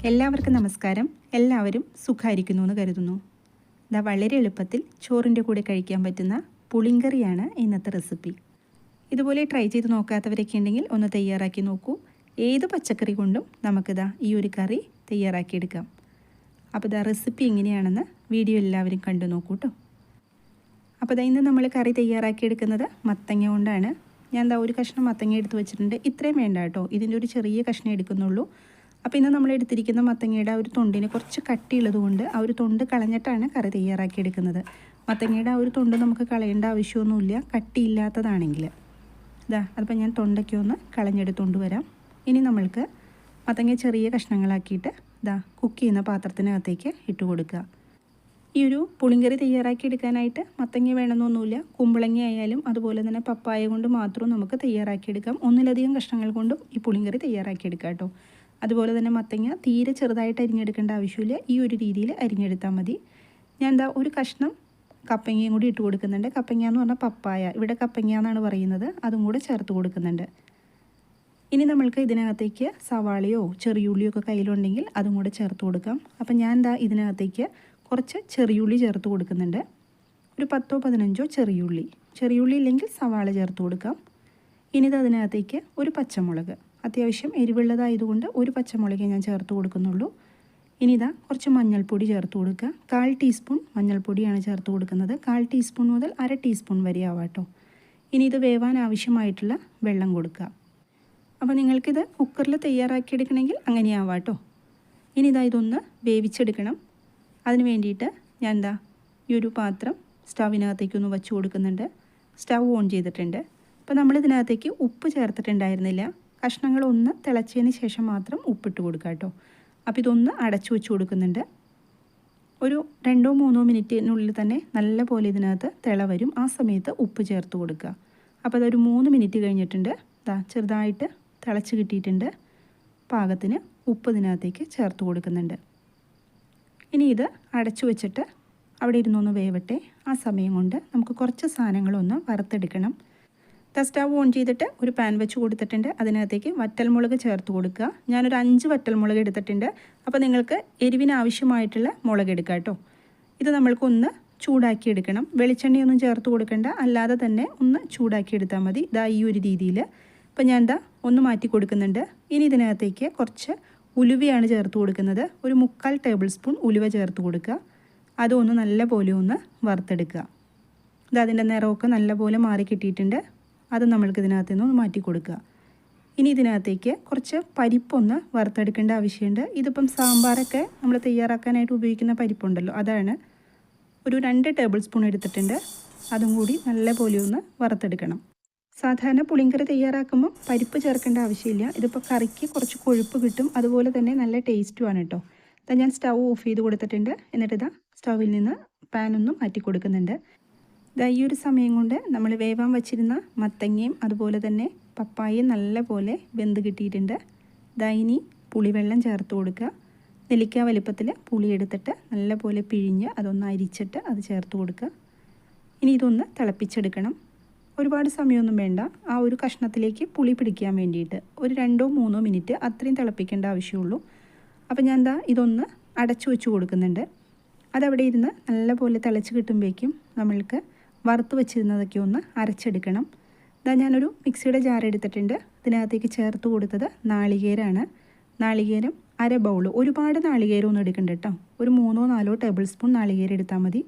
എല്ലാവർക്കും നമസ്കാരം. എല്ലാവരും സുഖമായിരിക്കുന്നു എന്ന് കരുതുന്നു. വളരെ എളുപ്പത്തിൽ ചോറിൻ്റെ കൂടെ കഴിക്കാൻ പറ്റുന്ന പുളിങ്കറിയാണ് ഇന്നത്തെ റെസിപ്പി. ഇതുപോലെ ട്രൈ ചെയ്ത് നോക്കാത്തവരൊക്കെ ഉണ്ടെങ്കിൽ ഒന്ന് തയ്യാറാക്കി നോക്കൂ. ഏത് പച്ചക്കറി കൊണ്ടും ഈ ഒരു കറി തയ്യാറാക്കിയെടുക്കാം. അപ്പോൾ റെസിപ്പി എങ്ങനെയാണെന്ന് വീഡിയോ എല്ലാവരും കണ്ടു നോക്കൂ കേട്ടോ. അപ്പോൾ ഇന്ന് നമ്മൾ കറി തയ്യാറാക്കിയെടുക്കുന്നത് മത്തങ്ങ കൊണ്ടാണ്. ഞാൻ ഒരു കഷ്ണം മത്തങ്ങ എടുത്ത് വെച്ചിട്ടുണ്ട്. ഇത്രയും വേണ്ട കേട്ടോ, ഇതിൻ്റെ ഒരു ചെറിയ കഷ്ണം എടുക്കുന്നുള്ളൂ. അപ്പോൾ ഇന്ന് നമ്മൾ എടുത്തിരിക്കുന്ന മത്തങ്ങയുടെ ഒരു തൊണ്ടിന് കുറച്ച് കട്ടിയുള്ളത് കൊണ്ട് ആ ഒരു തൊണ്ട് കളഞ്ഞിട്ടാണ് കറി തയ്യാറാക്കിയെടുക്കുന്നത്. മത്തങ്ങയുടെ ആ ഒരു തൊണ്ട് നമുക്ക് കളയേണ്ട ആവശ്യമൊന്നുമില്ല, കട്ടിയില്ലാത്തതാണെങ്കിൽ. അതിപ്പോൾ ഞാൻ തൊണ്ടയ്ക്ക് ഒന്ന് കളഞ്ഞെടുത്തുകൊണ്ട് വരാം. ഇനി നമ്മൾക്ക് മത്തങ്ങ ചെറിയ കഷ്ണങ്ങളാക്കിയിട്ട് കുക്ക് ചെയ്യുന്ന പാത്രത്തിനകത്തേക്ക് ഇട്ട് കൊടുക്കുക. ഈ ഒരു പുളിങ്കറി തയ്യാറാക്കിയെടുക്കാനായിട്ട് മത്തങ്ങ വേണമെന്നൊന്നുമില്ല. കുമ്പളങ്ങ ആയാലും അതുപോലെ തന്നെ പപ്പായ കൊണ്ട് മാത്രം നമുക്ക് തയ്യാറാക്കിയെടുക്കാം. ഒന്നിലധികം കഷ്ണങ്ങൾ കൊണ്ടും ഈ പുളിങ്കറി തയ്യാറാക്കിയെടുക്കാം കേട്ടോ. അതുപോലെ തന്നെ മത്തങ്ങ തീരെ ചെറുതായിട്ട് അരിഞ്ഞെടുക്കേണ്ട ആവശ്യമില്ല, ഈ ഒരു രീതിയിൽ അരിഞ്ഞെടുത്താൽ മതി. ഞാൻ ഒരു കഷ്ണം കപ്പങ്ങയും കൂടി ഇട്ട് കൊടുക്കുന്നുണ്ട്. കപ്പങ്ങ എന്ന് പറഞ്ഞാൽ പപ്പായ, ഇവിടെ കപ്പങ്ങ എന്നാണ് പറയുന്നത്, അതും കൂടെ ചേർത്ത് കൊടുക്കുന്നുണ്ട്. ഇനി നമ്മൾക്ക് ഇതിനകത്തേക്ക് സവാളയോ ചെറിയുള്ളിയോ ഒക്കെ കയ്യിലുണ്ടെങ്കിൽ അതും കൂടെ ചേർത്ത് കൊടുക്കാം. അപ്പം ഞാൻ ഇതിനകത്തേക്ക് കുറച്ച് ചെറിയുള്ളി ചേർത്ത് കൊടുക്കുന്നുണ്ട്. ഒരു 10-15 ചെറിയുള്ളി ഇല്ലെങ്കിൽ സവാള ചേർത്ത് കൊടുക്കാം. ഇനി അതിനകത്തേക്ക് ഒരു പച്ചമുളക്, അത്യാവശ്യം എരിവുള്ളതായതുകൊണ്ട് ഒരു പച്ചമുളക് ഞാൻ ചേർത്ത് കൊടുക്കുന്നുള്ളൂ. ഇനി കുറച്ച് മഞ്ഞൾപ്പൊടി ചേർത്ത് കൊടുക്കുക. 1/4 ടീസ്പൂൺ മഞ്ഞൾപ്പൊടിയാണ് ചേർത്ത് കൊടുക്കുന്നത്. 1/4 ടീസ്പൂൺ മുതൽ 1/2 ടീസ്പൂൺ വരെ ആവാട്ടോ. ഇനി ഇത് വേവാൻ ആവശ്യമായിട്ടുള്ള വെള്ളം കൊടുക്കുക. അപ്പോൾ നിങ്ങൾക്കിത് കുക്കറിൽ തയ്യാറാക്കിയെടുക്കണമെങ്കിൽ അങ്ങനെയാവാട്ടോ. ഇനി ഇതൊന്ന് വേവിച്ചെടുക്കണം. അതിന് വേണ്ടിയിട്ട് ഞാൻ ഈ ഒരു പാത്രം സ്റ്റൗവിനകത്തേക്കൊന്ന് വെച്ച് കൊടുക്കുന്നുണ്ട്. സ്റ്റൗ ഓൺ ചെയ്തിട്ടുണ്ട്. അപ്പോൾ നമ്മളിതിനകത്തേക്ക് ഉപ്പ് ചേർത്തിട്ടുണ്ടായിരുന്നില്ല. കഷ്ണങ്ങളൊന്ന് തിളച്ചതിന് ശേഷം മാത്രം ഉപ്പിട്ട് കൊടുക്കുക കേട്ടോ. അപ്പോൾ ഇതൊന്ന് അടച്ചു വെച്ച് കൊടുക്കുന്നുണ്ട്. ഒരു 2-3 മിനിറ്റിനുള്ളിൽ തന്നെ നല്ല പോലെ ഇതിനകത്ത് തിള വരും. ആ സമയത്ത് ഉപ്പ് ചേർത്ത് കൊടുക്കുക. അപ്പോൾ അതൊരു 3 മിനിറ്റ് കഴിഞ്ഞിട്ടുണ്ട്. ചെറുതായിട്ട് തിളച്ച് കിട്ടിയിട്ടുണ്ട്. പാകത്തിന് ഉപ്പ് ഇതിനകത്തേക്ക് ചേർത്ത് കൊടുക്കുന്നുണ്ട്. ഇനി ഇത് അടച്ചു വെച്ചിട്ട് അവിടെ ഇരുന്നൊന്ന് വേവട്ടെ. ആ സമയം കൊണ്ട് നമുക്ക് കുറച്ച് സാധനങ്ങളൊന്ന് വറുത്തെടുക്കണം. സ്റ്റവ് ഓൺ ചെയ്തിട്ട് ഒരു പാൻ വെച്ച് കൊടുത്തിട്ടുണ്ട്. അതിനകത്തേക്ക് വറ്റൽമുളക് ചേർത്ത് കൊടുക്കുക. ഞാനൊരു 5 വറ്റൽമുളക് എടുത്തിട്ടുണ്ട്. അപ്പോൾ നിങ്ങൾക്ക് എരിവിന് ആവശ്യമായിട്ടുള്ള മുളക് എടുക്കുക കേട്ടോ. ഇത് നമ്മൾക്കൊന്ന് ചൂടാക്കി എടുക്കണം. വെളിച്ചെണ്ണയൊന്നും ചേർത്ത് കൊടുക്കേണ്ട, അല്ലാതെ തന്നെ ഒന്ന് ചൂടാക്കി എടുത്താൽ മതി. ഈ ഒരു രീതിയിൽ. അപ്പോൾ ഞാൻ ഒന്ന് മാറ്റി കൊടുക്കുന്നുണ്ട്. ഇനി ഇതിനകത്തേക്ക് കുറച്ച് ഉലുവയാണ് ചേർത്ത് കൊടുക്കുന്നത്. ഒരു 3/4 ടേബിൾ സ്പൂൺ ഉലുവ ചേർത്ത് കൊടുക്കുക. അതൊന്ന് നല്ല പോലെ ഒന്ന് വറുത്തെടുക്കുക. അതിൻ്റെ നിറമൊക്കെ നല്ല പോലെ മാറി കിട്ടിയിട്ടുണ്ട്. അത് നമ്മൾക്ക് ഇതിനകത്ത് നിന്ന് മാറ്റി കൊടുക്കുക. ഇനി ഇതിനകത്തേക്ക് കുറച്ച് പരിപ്പൊന്ന് വറുത്തെടുക്കേണ്ട ആവശ്യമുണ്ട്. ഇതിപ്പം സാമ്പാറൊക്കെ നമ്മൾ തയ്യാറാക്കാനായിട്ട് ഉപയോഗിക്കുന്ന പരിപ്പുണ്ടല്ലോ, അതാണ്. ഒരു 2 ടേബിൾ സ്പൂൺ എടുത്തിട്ടുണ്ട്. അതും കൂടി നല്ല പോലെ ഒന്ന് വറുത്തെടുക്കണം. സാധാരണ പുളിങ്കറി തയ്യാറാക്കുമ്പോൾ പരിപ്പ് ചേർക്കേണ്ട ആവശ്യമില്ല. ഇതിപ്പോൾ കറിക്ക് കുറച്ച് കൊഴുപ്പ് കിട്ടും, അതുപോലെ തന്നെ നല്ല ടേസ്റ്റുമാണ് കേട്ടോ. ഞാൻ സ്റ്റൗ ഓഫ് ചെയ്ത് കൊടുത്തിട്ടുണ്ട്. എന്നിട്ട് സ്റ്റൗവിൽ നിന്ന് പാനൊന്നും മാറ്റി കൊടുക്കുന്നുണ്ട്. ഈ ഒരു സമയം കൊണ്ട് നമ്മൾ വേവാൻ വച്ചിരുന്ന മത്തങ്ങയും അതുപോലെ തന്നെ പപ്പായയും നല്ല പോലെ വെന്ത് കിട്ടിയിട്ടുണ്ട്. ഇനി പുളിവെള്ളം ചേർത്ത് കൊടുക്കുക. നെല്ലിക്ക വലിപ്പത്തിൽ പുളി എടുത്തിട്ട് നല്ല പോലെ പിഴിഞ്ഞ് അതൊന്ന് അരിച്ചിട്ട് അത് ചേർത്ത് കൊടുക്കുക. ഇനി ഇതൊന്ന് തിളപ്പിച്ചെടുക്കണം. ഒരുപാട് സമയമൊന്നും വേണ്ട. ആ ഒരു കഷ്ണത്തിലേക്ക് പുളി പിടിക്കാൻ വേണ്ടിയിട്ട് ഒരു 2-3 മിനിറ്റ് അത്രയും തിളപ്പിക്കേണ്ട ആവശ്യമുള്ളൂ. അപ്പോൾ ഞാൻ ഇതൊന്ന് അടച്ചു വെച്ച് കൊടുക്കുന്നുണ്ട്. അതവിടെ ഇരുന്ന് നല്ല പോലെ തിളച്ച് കിട്ടുമ്പോഴേക്കും നമ്മൾക്ക് വറുത്ത് വെച്ചിരുന്നതൊക്കെ ഒന്ന് അരച്ചെടുക്കണം. ഞാനൊരു മിക്സിയുടെ ജാർ എടുത്തിട്ടുണ്ട്. ഇതിനകത്തേക്ക് ചേർത്ത് കൊടുത്തത് നാളികേരമാണ്. നാളികേരം 1/2 ബൗൾ. ഒരുപാട് നാളികേരം ഒന്നും എടുക്കണ്ട കേട്ടോ. ഒരു 3-4 ടേബിൾ സ്പൂൺ നാളികേരം എടുത്താൽ മതി.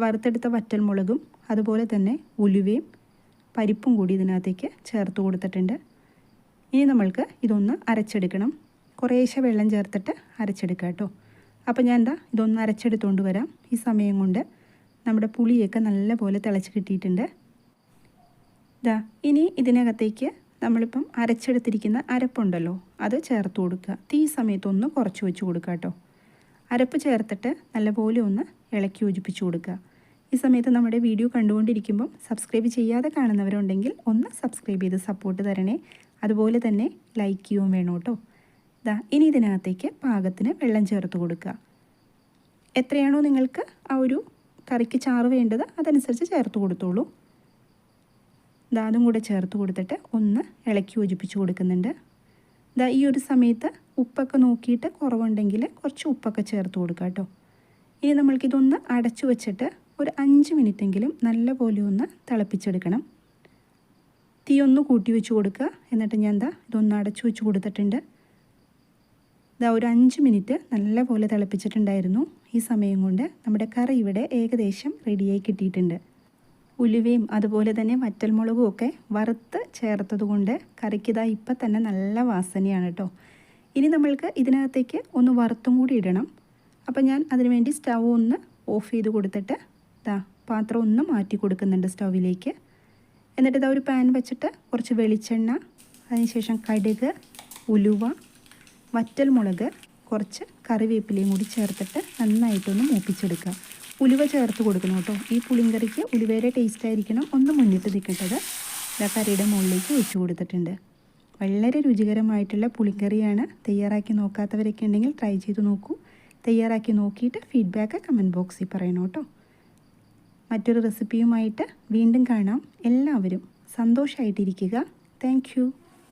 വറുത്തെടുത്ത വറ്റൽമുളകും അതുപോലെ തന്നെ ഉലുവയും പരിപ്പും കൂടി ഇതിനകത്തേക്ക് ചേർത്ത് കൊടുത്തിട്ടുണ്ട്. ഇനി നമ്മൾക്ക് ഇതൊന്ന് അരച്ചെടുക്കണം. കുറേശ്ശെ വെള്ളം ചേർത്തിട്ട് അരച്ചെടുക്കുക കേട്ടോ. അപ്പോൾ ഞാൻ ഇതൊന്ന് അരച്ചെടുത്തുകൊണ്ട് വരാം. ഈ സമയം കൊണ്ട് നമ്മുടെ പുളിയൊക്കെ നല്ല പോലെ തിളച്ച് കിട്ടിയിട്ടുണ്ട്. ഇനി ഇതിനകത്തേക്ക് നമ്മളിപ്പം അരച്ചെടുത്തിരിക്കുന്ന അരപ്പുണ്ടല്ലോ, അത് ചേർത്ത് കൊടുക്കുക. തീ സമയത്തൊന്ന് കുറച്ച് വെച്ച് കൊടുക്കുക കേട്ടോ. അരപ്പ് ചേർത്തിട്ട് നല്ലപോലെ ഒന്ന് ഇളക്കി യോജിപ്പിച്ച് കൊടുക്കുക. ഈ സമയത്ത് നമ്മുടെ വീഡിയോ കണ്ടുകൊണ്ടിരിക്കുമ്പം സബ്സ്ക്രൈബ് ചെയ്യാതെ കാണുന്നവരുണ്ടെങ്കിൽ ഒന്ന് സബ്സ്ക്രൈബ് ചെയ്ത് സപ്പോർട്ട് തരണേ. അതുപോലെ തന്നെ ലൈക്ക് ചെയ്യുകയും വേണം കേട്ടോ. ഇനി ഇതിനകത്തേക്ക് പാകത്തിന് വെള്ളം ചേർത്ത് കൊടുക്കുക. എത്രയാണോ നിങ്ങൾക്ക് ആ ഒരു കറിക്ക് ചാറ് വേണ്ടത് അതനുസരിച്ച് ചേർത്ത് കൊടുത്തോളൂ. അതും കൂടെ ചേർത്ത് കൊടുത്തിട്ട് ഒന്ന് ഇളക്കി യോജിപ്പിച്ച് കൊടുക്കുന്നുണ്ട്. ഈ ഒരു സമയത്ത് ഉപ്പൊക്കെ നോക്കിയിട്ട് കുറവുണ്ടെങ്കിൽ കുറച്ച് ഉപ്പൊക്കെ ചേർത്ത് കൊടുക്കുക കേട്ടോ. ഇനി നമ്മൾക്കിതൊന്ന് അടച്ചു വെച്ചിട്ട് ഒരു 5 മിനിറ്റെങ്കിലും നല്ലപോലെ ഒന്ന് തിളപ്പിച്ചെടുക്കണം. തീ ഒന്ന് കൂട്ടി വെച്ച് കൊടുക്കുക. എന്നിട്ട് ഞാൻ ഇതൊന്ന് അടച്ചു വെച്ച് കൊടുത്തിട്ടുണ്ട്. ഒരു 5 മിനിറ്റ് നല്ലപോലെ തിളപ്പിച്ചിട്ടുണ്ടായിരുന്നു. ഈ സമയം കൊണ്ട് നമ്മുടെ കറി ഇവിടെ ഏകദേശം റെഡിയായി കിട്ടിയിട്ടുണ്ട്. ഉലുവയും അതുപോലെ തന്നെ വറ്റൽമുളകും ഒക്കെ വറുത്ത് ചേർത്തത് കൊണ്ട് കറിക്ക് ഇപ്പം തന്നെ നല്ല വാസനയാണ് കേട്ടോ. ഇനി നമ്മൾക്ക് ഇതിനകത്തേക്ക് ഒന്ന് വറുത്തും കൂടി ഇടണം. അപ്പം ഞാൻ അതിനുവേണ്ടി സ്റ്റൗ ഒന്ന് ഓഫ് ചെയ്ത് കൊടുത്തിട്ട് പാത്രം ഒന്ന് മാറ്റി കൊടുക്കുന്നുണ്ട് സ്റ്റൗവിലേക്ക്. എന്നിട്ട് ഒരു പാൻ വെച്ചിട്ട് കുറച്ച് വെളിച്ചെണ്ണ, അതിനുശേഷം കടുക്, ഉലുവ, വറ്റൽമുളക്, കുറച്ച് കറിവേപ്പിലയും കൂടി ചേർത്തിട്ട് നന്നായിട്ടൊന്ന് മൂപ്പിച്ചെടുക്കുക. ഉലുവ ചേർത്ത് കൊടുക്കണം കേട്ടോ. ഈ പുളിങ്കറിക്ക് ഉലുവയുടെ ടേസ്റ്റ് ആയിരിക്കണം ഒന്ന് മുന്നിട്ട് നിൽക്കേണ്ടത്. കറിയുടെ മുകളിലേക്ക് ഒഴിച്ചു കൊടുത്തിട്ടുണ്ട്. വളരെ രുചികരമായിട്ടുള്ള പുളിങ്കറിയാണ്. തയ്യാറാക്കി നോക്കാത്തവരൊക്കെ ഉണ്ടെങ്കിൽ ട്രൈ ചെയ്ത് നോക്കൂ. തയ്യാറാക്കി നോക്കിയിട്ട് ഫീഡ്ബാക്ക് കമൻറ്റ് ബോക്സിൽ പറയണം കേട്ടോ. മറ്റൊരു റെസിപ്പിയുമായിട്ട് വീണ്ടും കാണാം. എല്ലാവരും സന്തോഷമായിട്ടിരിക്കുക. Thank you.